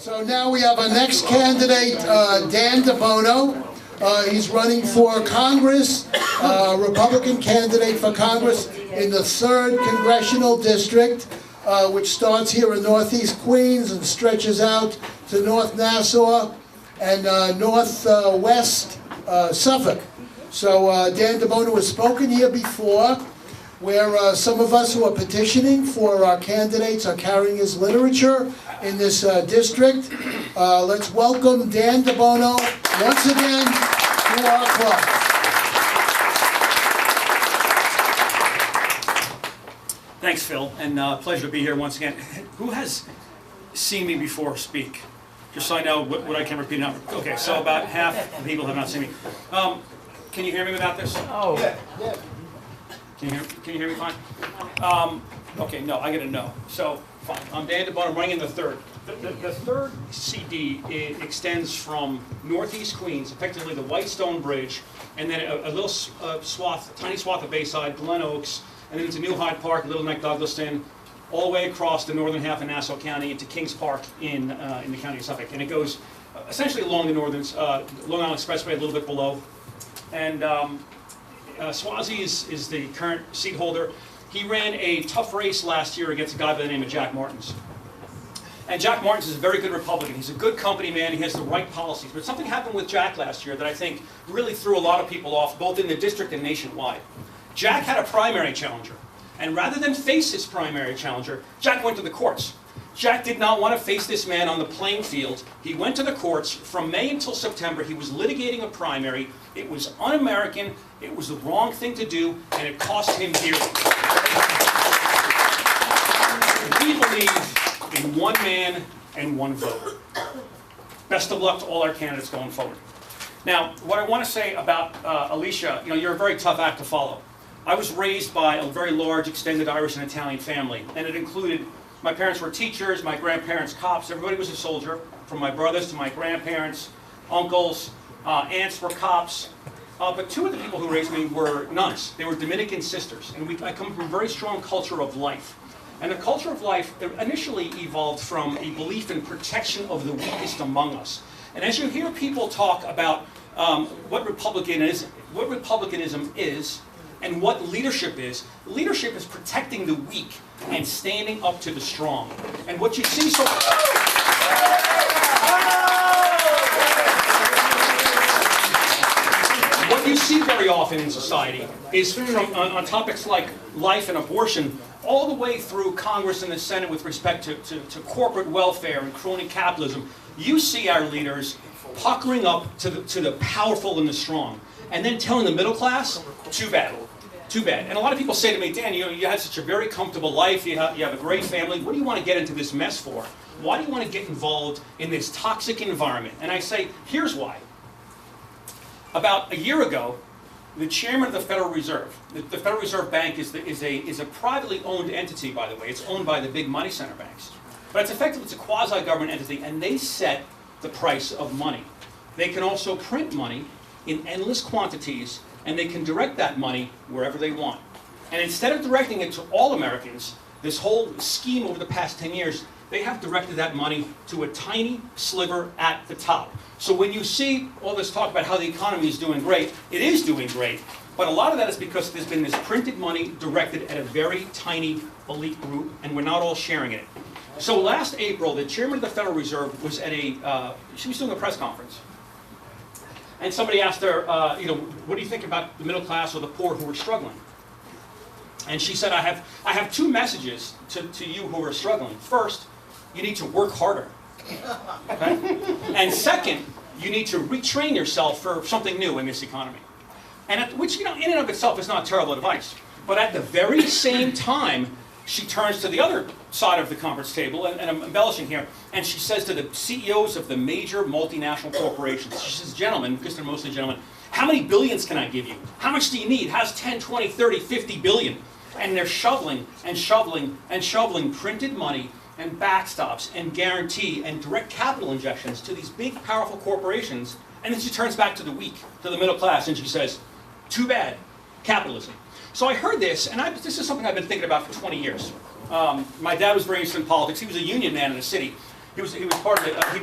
So now we have our next candidate, Dan DeBono. He's running for Congress, Republican candidate for Congress in the 3rd Congressional District, which starts here in Northeast Queens and stretches out to North Nassau and Northwest Suffolk. So Dan DeBono has spoken here before, where some of us who are petitioning for our candidates are carrying his literature in this district. Let's welcome Dan DeBono once again to our club. Thanks, Phil, and pleasure to be here once again. Who has seen me before speak? Just so I know what I can repeat now. Okay, so about half the people have not seen me. Can you hear me without this? Oh. Yeah. Can you hear me fine? Okay, no, I get a no. So, fine. I'm Dan DeBono, I'm running in the 3rd. The 3rd CD extends from Northeast Queens, effectively the Whitestone Bridge, and then a little swath, tiny swath of Bayside, Glen Oaks, and then into New Hyde Park, Little Neck, Douglaston, all the way across the northern half of Nassau County into Kings Park in the county of Suffolk. And it goes essentially along the northern Long Island Expressway, a little bit below. And Swazi is the current seat holder. He ran a tough race last year against a guy by the name of Jack Martins. And Jack Martins is a very good Republican. He's a good company man. He has the right policies. But something happened with Jack last year that I think really threw a lot of people off, both in the district and nationwide. Jack had a primary challenger. And rather than face his primary challenger, Jack went to the courts. Jack did not want to face this man on the playing field. He went to the courts. From May until September, he was litigating a primary. It was un-American, it was the wrong thing to do, and it cost him dearly. We believe in one man and one vote. Best of luck to all our candidates going forward. Now, what I want to say about Alicia, you're a very tough act to follow. I was raised by a very large extended Irish and Italian family, and it included my parents were teachers, my grandparents cops, everybody was a soldier, from my brothers to my grandparents, uncles, aunts were cops. But 2 of the people who raised me were nuns. They were Dominican sisters, and I come from a very strong culture of life. And the culture of life initially evolved from a belief in protection of the weakest among us. And as you hear people talk about what republicanism is, and what leadership is protecting the weak and standing up to the strong. And what you see so what you see very often in society is on topics like life and abortion, all the way through Congress and the Senate with respect to corporate welfare and crony capitalism, you see our leaders puckering up to the powerful and the strong, and then telling the middle class, too bad. Too bad. And a lot of people say to me, Dan, you had such a very comfortable life, you have a great family, what do you want to get into this mess for? Why do you want to get involved in this toxic environment? And I say, here's why. About a year ago, the chairman of the Federal Reserve, the Federal Reserve Bank is a privately owned entity, by the way. It's owned by the big money center banks. But it's a quasi-government entity, and they set the price of money. They can also print money in endless quantities, and they can direct that money wherever they want. And instead of directing it to all Americans, this whole scheme over the past 10 years, they have directed that money to a tiny sliver at the top. So when you see all this talk about how the economy is doing great, it is doing great, but a lot of that is because there's been this printed money directed at a very tiny elite group, and we're not all sharing it. So last April, the chairman of the Federal Reserve was at she was doing a press conference. And somebody asked her, what do you think about the middle class or the poor who are struggling? And she said, I have 2 messages to you who are struggling. First, you need to work harder. Okay? And second, you need to retrain yourself for something new in this economy. And which, in and of itself is not terrible advice. But at the very same time, she turns to the other side of the conference table, and I'm embellishing here, and she says to the CEOs of the major multinational corporations, she says, gentlemen, because they're mostly gentlemen, how many billions can I give you? How much do you need? How's 10, 20, 30, 50 billion? And they're shoveling and shoveling and shoveling printed money and backstops and guarantee and direct capital injections to these big, powerful corporations. And then she turns back to the weak, to the middle class, and she says, too bad, capitalism. So I heard this, and this is something I've been thinking about for 20 years. My dad was very interested in politics. He was a union man in the city. He was part of it. He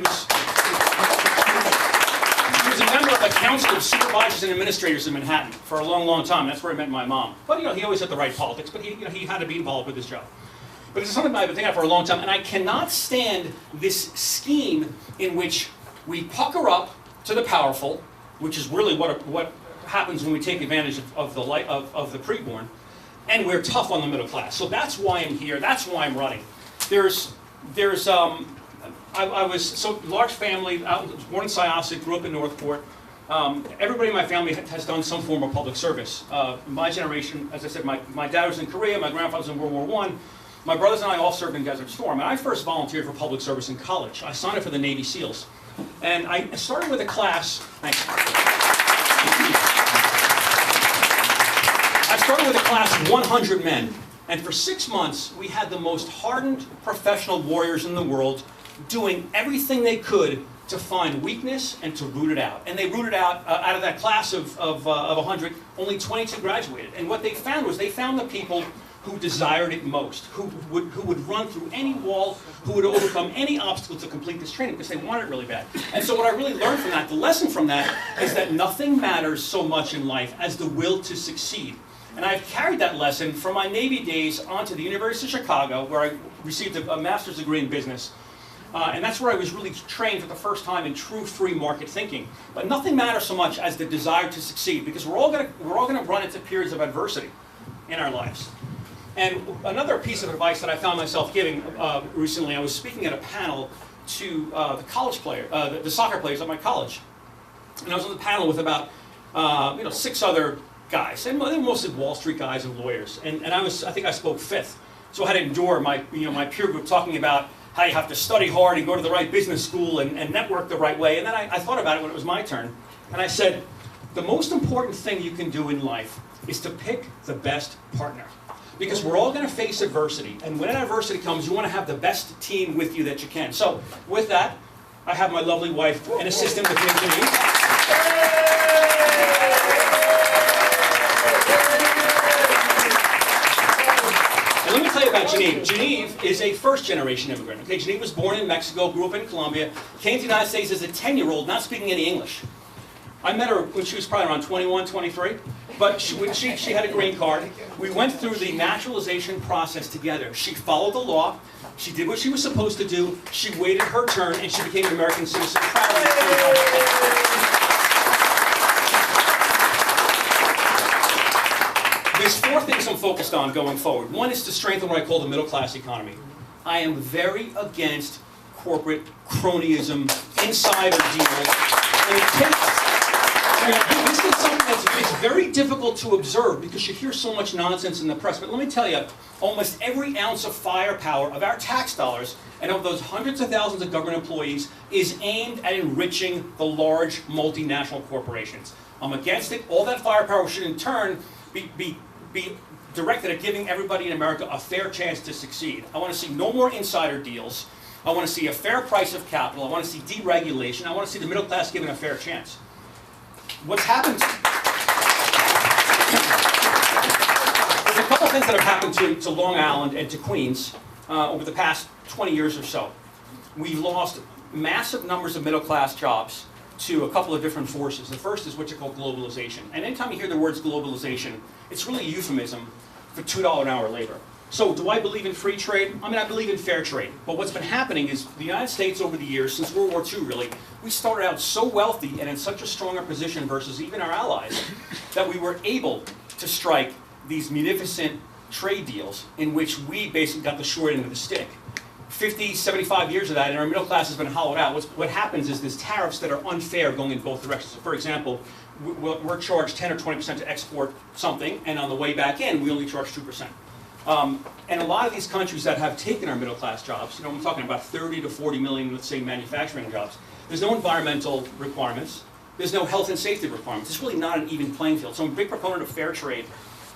was a member of the Council of Supervisors and Administrators in Manhattan for a long, long time. That's where I met my mom. But he always had the right politics, but he had to be involved with his job. But it's something I've been thinking about for a long time, and I cannot stand this scheme in which we pucker up to the powerful, which is really what happens when we take advantage of the preborn, and we're tough on the middle class. So that's why I'm here. That's why I'm running. I was so large family. I was born in Syosset, grew up in Northport. Everybody in my family has done some form of public service. My generation, as I said, my dad was in Korea. My grandfather was in World War I. My brothers and I all served in Desert Storm. And I first volunteered for public service in college. I signed up for the Navy SEALs. And I started with a class. Thanks. I started with a class of 100 men. And for 6 months, we had the most hardened professional warriors in the world doing everything they could to find weakness and to root it out. And they rooted out of that class of 100, only 22 graduated. And what they found was they found the people who desired it most, who would run through any wall, who would overcome any obstacle to complete this training because they wanted it really bad. And so what I really learned from that, the lesson from that, is that nothing matters so much in life as the will to succeed. And I've carried that lesson from my Navy days onto the University of Chicago, where I received a master's degree in business. And that's where I was really trained for the first time in true free market thinking. But nothing matters so much as the desire to succeed, because we're all going to run into periods of adversity in our lives. And another piece of advice that I found myself giving recently, I was speaking at a panel to the soccer players at my college. And I was on the panel with about 6 other guys, and they were mostly Wall Street guys and lawyers. And I think I spoke fifth, so I had to endure my peer group talking about how you have to study hard and go to the right business school and network the right way. And then I thought about it when it was my turn, and I said, the most important thing you can do in life is to pick the best partner. Because we're all going to face adversity, and when adversity comes, you want to have the best team with you that you can. So, with that, I have my lovely wife and assistant with me, Janine. And let me tell you about Janine. Janine is a first-generation immigrant. Okay, Janine was born in Mexico, grew up in Colombia, came to the United States as a 10-year-old, not speaking any English. I met her when she was probably around 21, 23, but she had a green card. We went through the naturalization process together. She followed the law, she did what she was supposed to do, she waited her turn, and she became an American citizen. There's 4 things I'm focused on going forward. One is to strengthen what I call the middle-class economy. I am very against corporate cronyism, insider deals, and it takes... This is something that's very difficult to observe because you hear so much nonsense in the press. But let me tell you, almost every ounce of firepower of our tax dollars and of those hundreds of thousands of government employees is aimed at enriching the large multinational corporations. I'm against it. All that firepower should in turn be directed at giving everybody in America a fair chance to succeed. I want to see no more insider deals. I want to see a fair price of capital. I want to see deregulation. I want to see the middle class given a fair chance. What's happened? There's a couple things that have happened to Long Island and to Queens over the past 20 years or so. We've lost massive numbers of middle-class jobs to a couple of different forces. The first is what you call globalization. And anytime you hear the words globalization, it's really a euphemism for $2 an hour labor. So do I believe in free trade? I mean, I believe in fair trade. But what's been happening is the United States over the years, since World War II really, we started out so wealthy and in such a stronger position versus even our allies that we were able to strike these munificent trade deals in which we basically got the short end of the stick. 50, 75 years of that, and our middle class has been hollowed out. What happens is there's tariffs that are unfair going in both directions. So for example, we're charged 10 or 20% to export something, and on the way back in, we only charge 2%. And a lot of these countries that have taken our middle class jobs, I'm talking about 30 to 40 million, let's say, manufacturing jobs, there's no environmental requirements, there's no health and safety requirements. It's really not an even playing field. So I'm a big proponent of fair trade.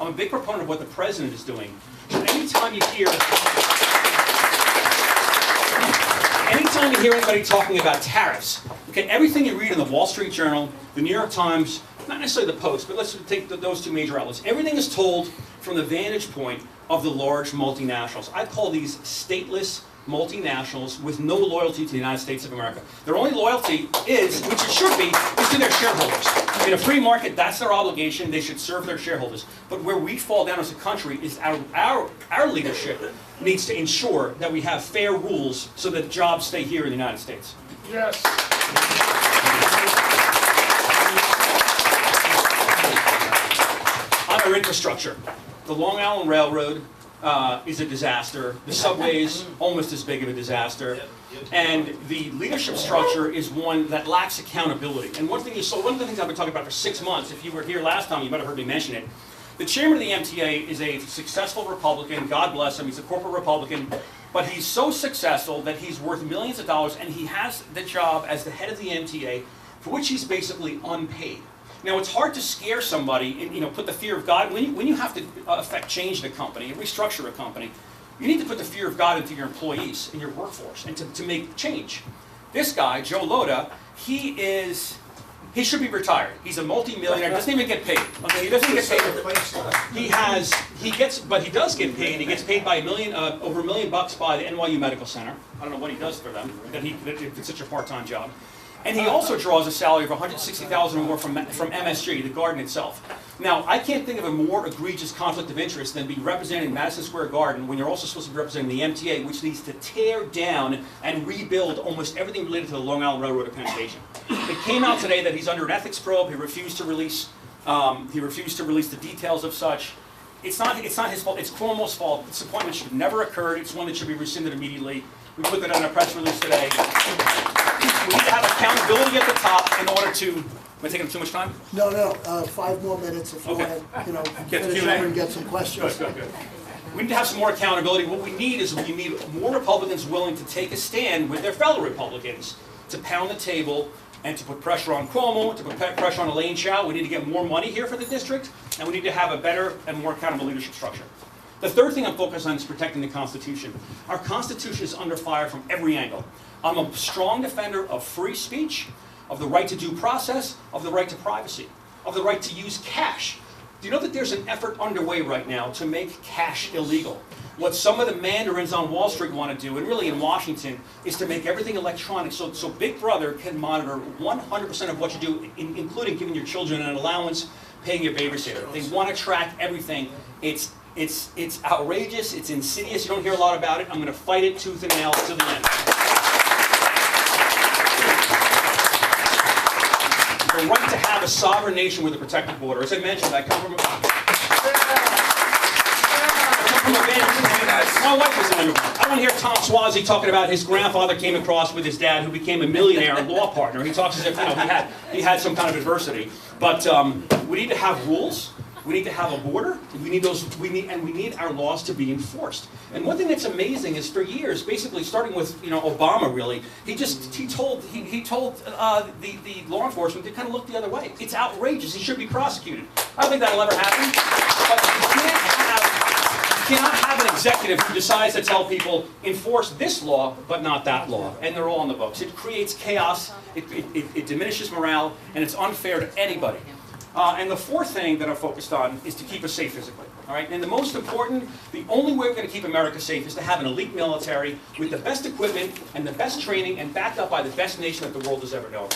I'm a big proponent of what the president is doing. Anytime you hear anybody talking about tariffs, okay, everything you read in the Wall Street Journal, the New York Times, not necessarily the Post, but let's take those 2 major outlets. Everything is told from the vantage point of the large multinationals. I call these stateless multinationals with no loyalty to the United States of America. Their only loyalty is, which it should be, is to their shareholders. In a free market, that's their obligation. They should serve their shareholders. But where we fall down as a country is our leadership needs to ensure that we have fair rules so that jobs stay here in the United States. Yes. On our infrastructure, the Long Island Railroad is a disaster. The subway is almost as big of a disaster. And the leadership structure is one that lacks accountability. And one of the things I've been talking about for 6 months, if you were here last time, you might have heard me mention it. The chairman of the MTA is a successful Republican. God bless him. He's a corporate Republican. But he's so successful that he's worth millions of dollars, and he has the job as the head of the MTA, for which he's basically unpaid. Now, it's hard to scare somebody and put the fear of God. When you have to affect change in a company, restructure a company, you need to put the fear of God into your employees and your workforce and to make change. This guy, Joe Lhota, he should be retired. He's a multi-millionaire. Doesn't even get paid. Okay, he doesn't get paid. But he does get paid. He gets paid by over $1 million by the NYU Medical Center. I don't know what he does for them. That it's such a part-time job. And he also draws a salary of $160,000 or more from MSG, the garden itself. Now, I can't think of a more egregious conflict of interest than being representing Madison Square Garden when you're also supposed to be representing the MTA, which needs to tear down and rebuild almost everything related to the Long Island Railroad at Penn Station. It came out today that he's under an ethics probe. He refused to release the details of such. It's not his fault. It's Cuomo's fault. This appointment should have never occurred. It's one that should be rescinded immediately. We put that on a press release today. We need to have accountability at the top in order to. Am I taking too much time? No, 5 more minutes if you want to, finish up and get some questions. Good. We need to have some more accountability. What we need is more Republicans willing to take a stand with their fellow Republicans to pound the table and to put pressure on Cuomo, to put pressure on Elaine Chao. We need to get more money here for the district, and we need to have a better and more accountable leadership structure. The third thing I'm focused on is protecting the Constitution. Our Constitution is under fire from every angle. I'm a strong defender of free speech, of the right to due process, of the right to privacy, of the right to use cash. Do you know that there's an effort underway right now to make cash illegal? What some of the mandarins on Wall Street want to do, and really in Washington, is to make everything electronic so Big Brother can monitor 100% of what you do, including giving your children an allowance, paying your babysitter. They want to track everything. It's outrageous, it's insidious, you don't hear a lot about it. I'm going to fight it tooth and nail to the end. The right to have a sovereign nation with a protected border. As I mentioned, I come from a my wife was an immigrant. I want to hear Tom Swazi talking about his grandfather came across with his dad who became a millionaire and law partner. He talks as if he had some kind of adversity. But we need to have rules. We need to have a border. We need our laws to be enforced. And one thing that's amazing is for years, basically starting with Obama, really, he told the law enforcement to kind of look the other way. It's outrageous. He should be prosecuted. I don't think that'll ever happen. But you cannot have an executive who decides to tell people enforce this law but not that law, and they're all on the books. It creates chaos. It diminishes morale, and it's unfair to anybody. And the fourth thing that I'm focused on is to keep us safe physically. All right? And the most important, the only way we're going to keep America safe is to have an elite military with the best equipment and the best training and backed up by the best nation that the world has ever known. And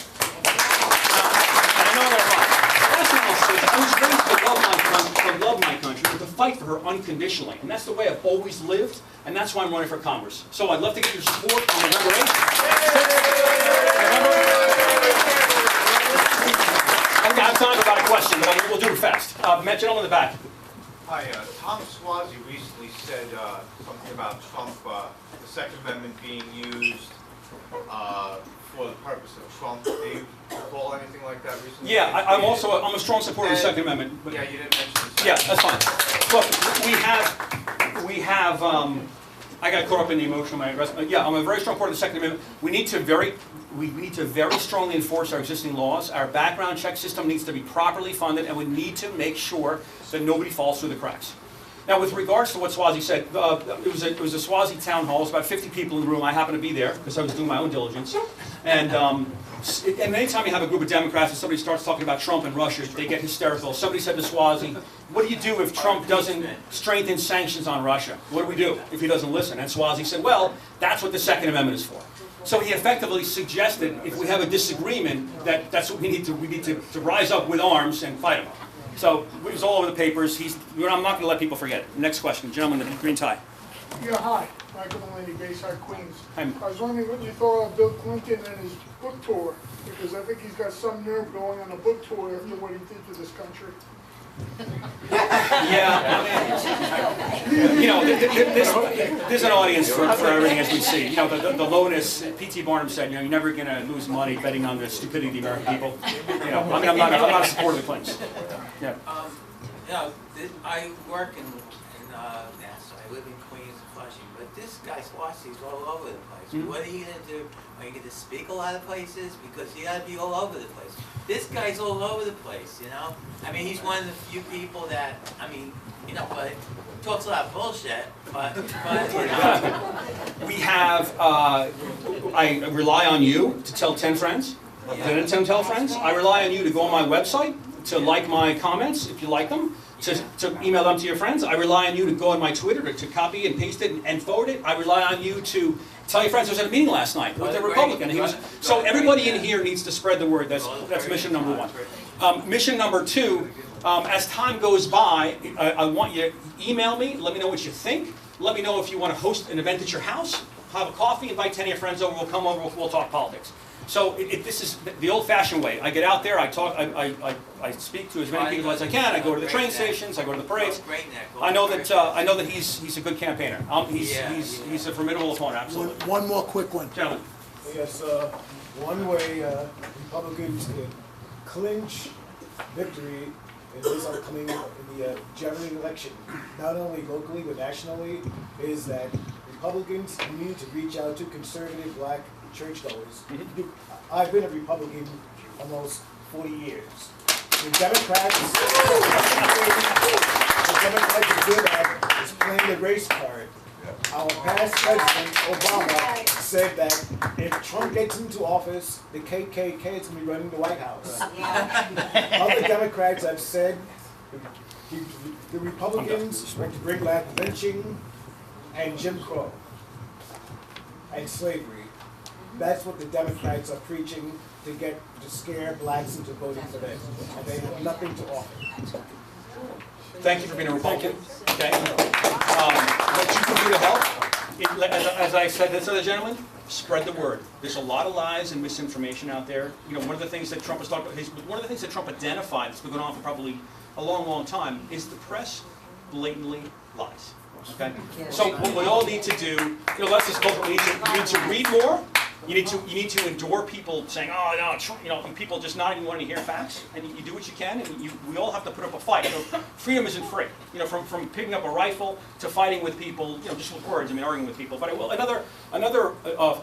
I know there are a lot. Last thing I'll say is I was raised to love my country, but to fight for her unconditionally. And that's the way I've always lived, and that's why I'm running for Congress. So I'd love to get your support on November 8th. I have time for about a question, but we'll do it fast. Gentleman in the back. Hi, Tom Swazi recently said something about Trump, the Second Amendment being used for the purpose of Trump. Do you recall anything like that recently? Yeah, I'm a strong supporter of the Second Amendment. But yeah, you didn't mention the yeah, that's fine. Look, we have. I got caught up in the emotion of my arrest. Yeah, I'm a very strong supporter of the Second Amendment. We need to very strongly enforce our existing laws. Our background check system needs to be properly funded, and we need to make sure that nobody falls through the cracks. Now, with regards to what Swazi said, it was a Swazi town hall. It was about 50 people in the room. I happened to be there because I was doing my own diligence. And anytime you have a group of Democrats and somebody starts talking about Trump and Russia, they get hysterical. Somebody said to Swazi, what do you do if Trump doesn't strengthen sanctions on Russia? What do we do if he doesn't listen? And Swazi said, well, that's what the Second Amendment is for. So he effectively suggested if we have a disagreement, that's what we need to rise up with arms and fight him. So it was all over the papers. I'm not going to let people forget it. Next question, gentleman in the green tie. Yeah, hi. Michael Mulaney, Bayside, Queens. Hi. I was wondering what you thought of Bill Clinton and his book tour, because I think he's got some nerve going on a book tour after what he did to this country. Yeah, I mean, you know, there's an audience for everything, as we see. You know, the lowness, P.T. Barnum said, you know, you're never going to lose money betting on the stupidity of the American people. You know, I mean, I'm not a supporter of the Clintons. Yeah. You know, I work in NASA. I live in Queens and Flushing, but this guy Swazi's all over the place. Mm-hmm. What are you going to do? Are you going to speak a lot of places? Because you got to be all over the place. This guy's all over the place, you know? I mean, he's one of the few people that, I mean, you know, but talks a lot of bullshit, but you know. We have, I rely on you to tell 10 friends. Yeah. Tell friends. I rely on you to go on my website, to like my comments, if you like them, to email them to your friends. I rely on you to go on my Twitter, to copy and paste it and forward it. I rely on you to tell your friends I was at a meeting last night with a Republican. So everybody in here needs to spread the word. That's mission number one. Mission number two, as time goes by, I want you to email me, let me know what you think. Let me know if you want to host an event at your house, have a coffee, invite 10 of your friends over, we'll come over, we'll talk politics. So this is the old-fashioned way. I get out there, I talk, I speak to as many people as I can. I go to the train stations, I go to the parades. I know that he's a good campaigner. He's a formidable opponent. Absolutely. One more quick one. Gentlemen. Yes, one way Republicans could clinch victory in this upcoming in the general election, not only locally but nationally, is that Republicans need to reach out to conservative black churchgoers. I've been a Republican almost 40 years. The Democrats are good at is playing the race card. Our past president, Obama, said that if Trump gets into office, the KKK is going to be running the White House. Other Democrats have said the Republicans want to bring back lynching and Jim Crow and slavery. That's what the Democrats are preaching to scare blacks into voting for them. And they have nothing to offer. Thank you for being a Republican. Okay. What you can do to help, as I said to this other gentleman, spread the word. There's a lot of lies and misinformation out there. You know, one of the things that Trump has talked about, one of the things that Trump identified that's been going on for probably a long, long time is the press blatantly lies. Okay. So what we all need to do, you know, let's just go. You need to read more. You need to endure people saying, oh no, Trump, you know, people just not even wanting to hear facts, and you do what you can, and we all have to put up a fight. So freedom isn't free. You know, from picking up a rifle to fighting with people, you know, just with words. I mean, arguing with people. But another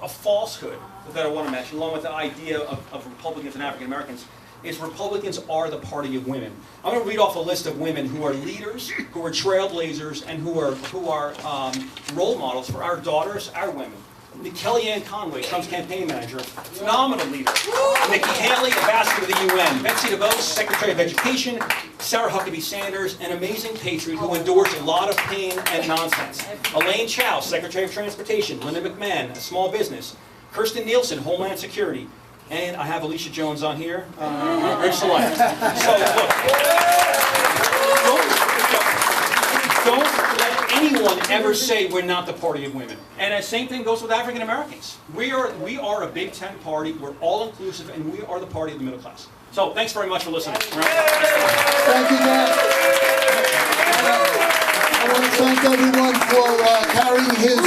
falsehood that I want to mention, along with the idea of Republicans and African Americans, is Republicans are the party of women. I'm going to read off a list of women who are leaders, who are trailblazers, and who are role models for our daughters, our women. Kellyanne Conway, Trump's campaign manager, phenomenal leader. Nikki Haley, ambassador to the UN. Betsy DeBono, Secretary of Education. Sarah Huckabee Sanders, an amazing patriot who endured a lot of pain and nonsense. Elaine Chao, Secretary of Transportation. Linda McMahon, a small business. Kirsten Nielsen, Homeland Security. And I have Alicia Jones on here, Rich Select. So look, don't let anyone ever say we're not the party of women. And the same thing goes with African Americans. We are a Big Tent party. We're all inclusive, and we are the party of the middle class. So thanks very much for listening. Thank you, guys. I want to thank everyone for carrying his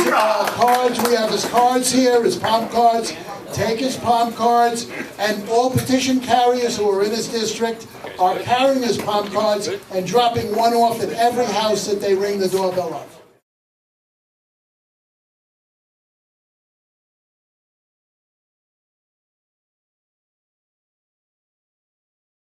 cards. We have his cards here, his palm cards. Take his palm cards, and all petition carriers who are in his district are carrying his palm cards and dropping one off at every house that they ring the doorbell of.